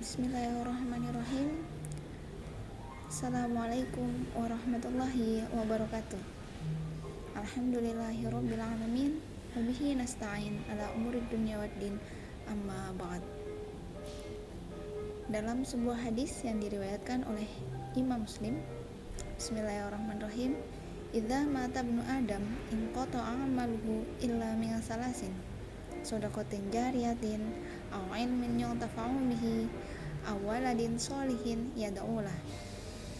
Bismillahirrahmanirrahim. Assalamualaikum warahmatullahi wabarakatuh. Alhamdulillahirabbil alamin. Wa bihi nasta'in ala umurid dunya waddin. Amma ba'd. Dalam sebuah hadis yang diriwayatkan oleh Imam Muslim, Bismillahirrahmanirrahim. Idza mata ibnu Adam inqata'a amaluhu illa min salasin. Shadaqatin jariyatin aw ilmin yuntafa'u bihi aw waladin sholihin yad'ulah.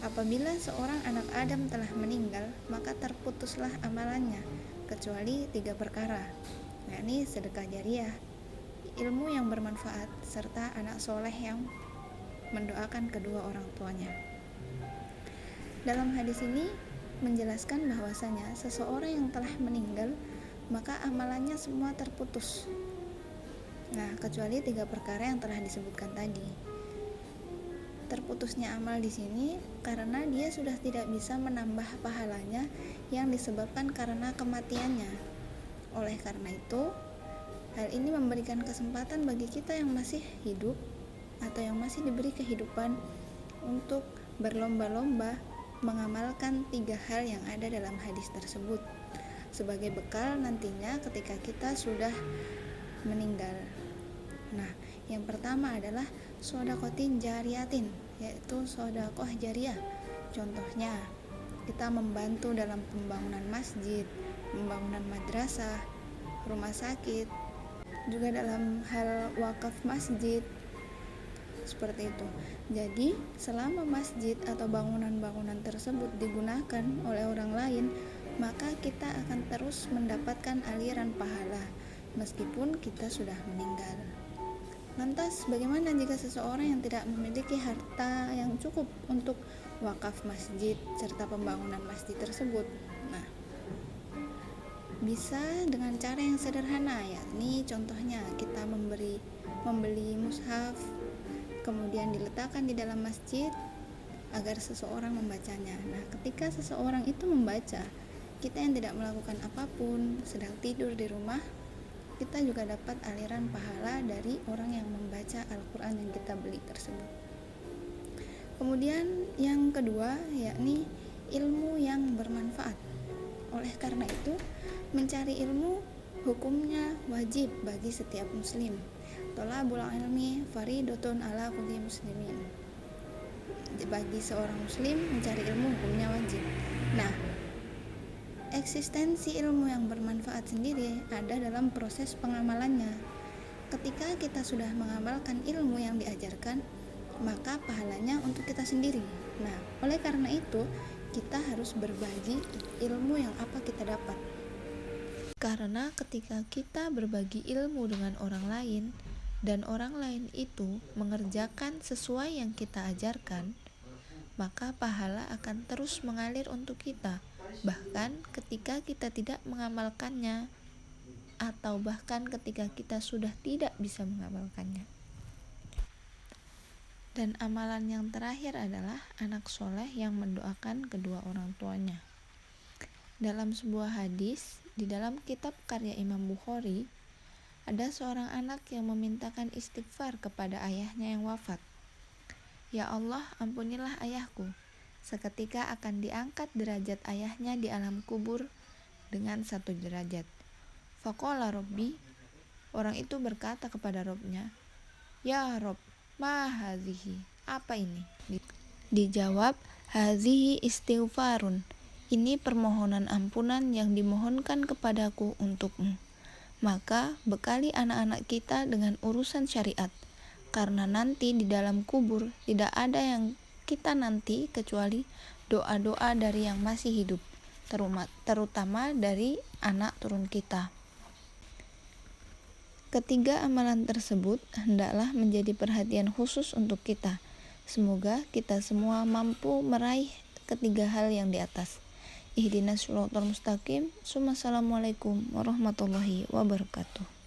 Apabila seorang anak Adam telah meninggal, maka terputuslah amalannya kecuali 3 perkara, yakni sedekah jariyah, ilmu yang bermanfaat, serta anak soleh yang mendoakan kedua orang tuanya. Dalam hadis ini menjelaskan bahwasanya seseorang yang telah meninggal maka amalannya semua terputus. Nah, kecuali 3 perkara yang telah disebutkan tadi. Terputusnya amal di sini karena dia sudah tidak bisa menambah pahalanya yang disebabkan karena kematiannya. Oleh karena itu, hal ini memberikan kesempatan bagi kita yang masih hidup atau yang masih diberi kehidupan untuk berlomba-lomba mengamalkan 3 hal yang ada dalam hadis tersebut sebagai bekal nantinya ketika kita sudah meninggal. Nah, yang pertama adalah shadaqatin jariyatin, yaitu sedekah jariyah. Contohnya, kita membantu dalam pembangunan masjid, pembangunan madrasah, rumah sakit, juga dalam hal wakaf masjid. Seperti itu. Jadi, selama masjid atau bangunan-bangunan tersebut digunakan oleh orang lain, maka kita akan terus mendapatkan aliran pahala meskipun kita sudah meninggal. Lantas, bagaimana jika seseorang yang tidak memiliki harta yang cukup untuk wakaf masjid serta pembangunan masjid tersebut? Nah, bisa dengan cara yang sederhana, yakni contohnya kita membeli mushaf, kemudian diletakkan di dalam masjid agar seseorang membacanya. Nah, ketika seseorang itu membaca, kita yang tidak melakukan apapun, sedang tidur di rumah, kita juga dapat aliran pahala dari orang yang membaca Al-Quran yang kita beli tersebut. Kemudian yang kedua, yakni ilmu yang bermanfaat. Oleh karena itu, mencari ilmu hukumnya wajib bagi setiap muslim. Thalabul ilmi faridatun ala kulli muslimin. Bagi seorang muslim, mencari ilmu hukumnya wajib. Nah, eksistensi ilmu yang bermanfaat sendiri ada dalam proses pengamalannya. Ketika kita sudah mengamalkan ilmu yang diajarkan, maka pahalanya untuk kita sendiri. Nah, oleh karena itu, kita harus berbagi ilmu yang apa kita dapat. Karena ketika kita berbagi ilmu dengan orang lain, dan orang lain itu mengerjakan sesuai yang kita ajarkan, maka pahala akan terus mengalir untuk kita, bahkan ketika kita tidak mengamalkannya, atau bahkan ketika kita sudah tidak bisa mengamalkannya. Dan amalan yang terakhir adalah anak soleh yang mendoakan kedua orang tuanya. Dalam sebuah hadis di dalam kitab karya Imam Bukhari, ada seorang anak yang memintakan istighfar kepada ayahnya yang wafat. Ya Allah, ampunilah ayahku. Seketika akan diangkat derajat ayahnya di alam kubur dengan 1 derajat. Faqala Rabbi, orang itu berkata kepada Robnya, Ya Rob, ma hazihi, apa ini? Dijawab, hazihi istighfarun, ini permohonan ampunan yang dimohonkan kepadaku untukmu. Maka bekali anak-anak kita dengan urusan syariat, karena nanti di dalam kubur tidak ada yang kita nanti kecuali doa-doa dari yang masih hidup, terutama dari anak turun kita. Ketiga amalan tersebut hendaklah menjadi perhatian khusus untuk kita. Semoga kita semua mampu meraih ketiga hal yang di atas. Ihdinas shiratal mustaqim. Assalamualaikum warahmatullahi wabarakatuh.